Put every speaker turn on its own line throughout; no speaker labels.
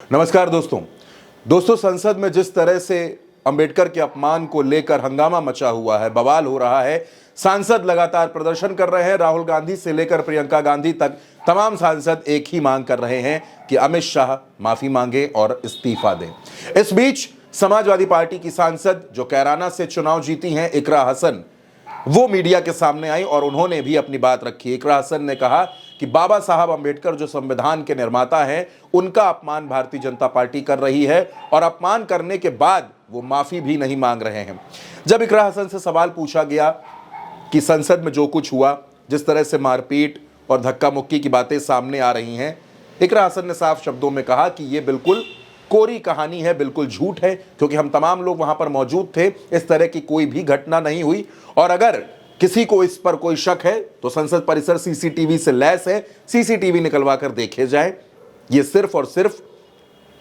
नमस्कार दोस्तों संसद में जिस तरह से अंबेडकर के अपमान को लेकर हंगामा मचा हुआ है, बवाल हो रहा है, सांसद लगातार प्रदर्शन कर रहे हैं। राहुल गांधी से लेकर प्रियंका गांधी तक तमाम सांसद एक ही मांग कर रहे हैं कि अमित शाह माफी मांगे और इस्तीफा दें। इस बीच समाजवादी पार्टी की सांसद जो कैराना से चुनाव जीती हैं, इकरा हसन, वो मीडिया के सामने आई और उन्होंने भी अपनी बात रखी। इकरा हसन ने कहा कि बाबा साहब अंबेडकर जो संविधान के निर्माता हैं, उनका अपमान भारतीय जनता पार्टी कर रही है और अपमान करने के बाद वो माफी भी नहीं मांग रहे हैं। जब इकरा हसन से सवाल पूछा गया कि संसद में जो कुछ हुआ, जिस तरह से मारपीट और धक्का मुक्की की बातें सामने आ रही हैं, इकरा हसन ने साफ शब्दों में कहा कि ये बिल्कुल कोरी कहानी है, बिल्कुल झूठ है, क्योंकि हम तमाम लोग वहां पर मौजूद थे। इस तरह की कोई भी घटना नहीं हुई और अगर किसी को इस पर कोई शक है तो संसद परिसर सीसीटीवी से लैस है, सीसीटीवी निकलवा कर देखे जाए। ये सिर्फ और सिर्फ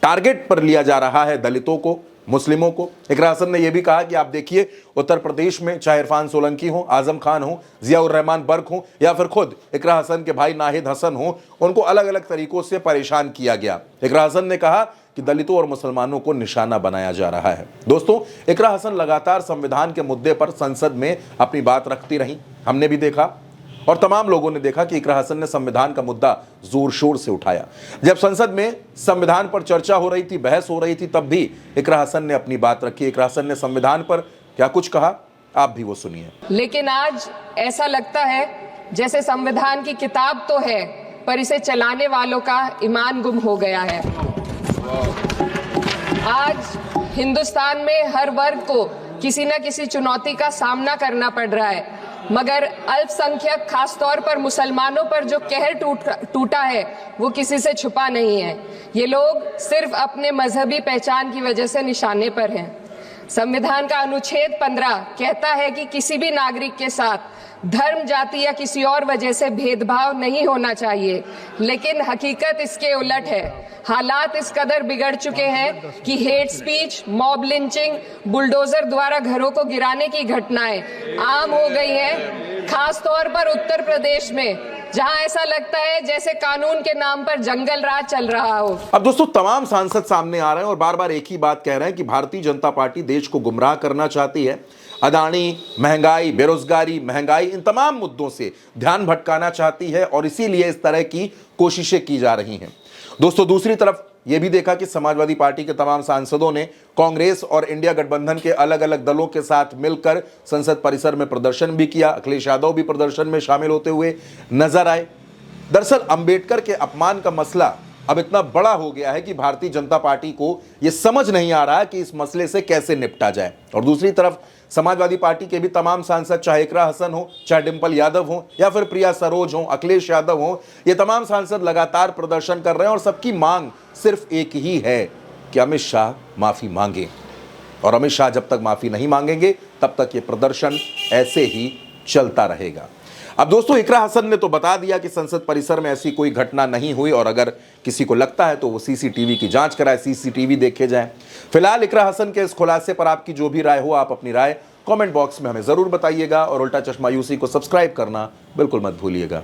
टारगेट पर लिया जा रहा है दलितों को, मुस्लिमों को। इकरा हसन ने यह भी कहा कि आप देखिए, उत्तर प्रदेश में चाहे इरफान सोलंकी हो, आजम खान हो, जियाउर रहमान बर्क हो या फिर खुद इकरा हसन के भाई नाहिद हसन हो, उनको अलग अलग तरीकों से परेशान किया गया। इकरा हसन ने कहा कि दलितों और मुसलमानों को निशाना बनाया जा रहा है। दोस्तों, इकरा हसन लगातार संविधान के मुद्दे पर संसद में अपनी बात रखती रही। हमने भी देखा और तमाम लोगों ने देखा कि इकरा हसन ने संविधान का मुद्दा जोर शोर से उठाया। जब संसद में संविधान पर चर्चा हो रही थी, बहस हो रही थी, तब भी इकरा हसन ने अपनी बात रखी। इकरा हसन ने संविधान पर क्या कुछ कहा, आप भी वो सुनिए।
लेकिन आज ऐसा लगता है जैसे संविधान की किताब तो है, पर इसे चलाने वालों का ईमान गुम हो गया है। आज हिंदुस्तान में हर वर्ग को किसी न किसी चुनौती का सामना करना पड़ रहा है, मगर अल्पसंख्यक, खासतौर पर मुसलमानों पर जो कहर टूटा है वो किसी से छुपा नहीं है। ये लोग सिर्फ अपने मजहबी पहचान की वजह से निशाने पर हैं। संविधान का अनुच्छेद 15 कहता है कि किसी भी नागरिक के साथ धर्म, जाति या किसी और वजह से भेदभाव नहीं होना चाहिए, लेकिन हकीकत इसके उलट है। हालात इस कदर बिगड़ चुके हैं कि hate speech, mob lynching, bulldozer द्वारा घरों को गिराने की घटनाएं आम हो गई हैं, खास तौर पर उत्तर प्रदेश में, जहां ऐसा लगता है जैसे कानून के नाम पर जंगल राज चल रहा हो।
अब दोस्तों, तमाम सांसद सामने आ रहे हैं और बार बार एक ही बात कह रहे हैं कि भारतीय जनता पार्टी देश को गुमराह करना चाहती है। अदानी, महंगाई, बेरोजगारी, महंगाई, इन तमाम मुद्दों से ध्यान भटकाना चाहती है और इसीलिए इस तरह की कोशिशें की जा रही हैं। दोस्तों, दूसरी तरफ यह भी देखा कि समाजवादी पार्टी के तमाम सांसदों ने कांग्रेस और इंडिया गठबंधन के अलग अलग दलों के साथ मिलकर संसद परिसर में प्रदर्शन भी किया। अखिलेश यादव भी प्रदर्शन में शामिल होते हुए नजर आए। दरअसल अंबेडकर के अपमान का मसला अब इतना बड़ा हो गया है कि भारतीय जनता पार्टी को यह समझ नहीं आ रहा कि इस मसले से कैसे निपटा जाए। और दूसरी तरफ समाजवादी पार्टी के भी तमाम सांसद, चाहे इकरा हसन हो, चाहे डिंपल यादव हो या फिर प्रिया सरोज हो, अखिलेश यादव हो, ये तमाम सांसद लगातार प्रदर्शन कर रहे हैं और सबकी मांग सिर्फ एक ही है कि अमित शाह माफी मांगे। और अमित शाह जब तक माफी नहीं मांगेंगे तब तक ये प्रदर्शन ऐसे ही चलता रहेगा। अब दोस्तों, इकरा हसन ने तो बता दिया कि संसद परिसर में ऐसी कोई घटना नहीं हुई और अगर किसी को लगता है तो वो सीसीटीवी की जांच कराए, सीसीटीवी देखे जाए। फिलहाल इकरा हसन के इस खुलासे पर आपकी जो भी राय हो, आप अपनी राय कमेंट बॉक्स में हमें जरूर बताइएगा और उल्टा चश्मा यूसी को सब्सक्राइब करना बिल्कुल मत भूलिएगा।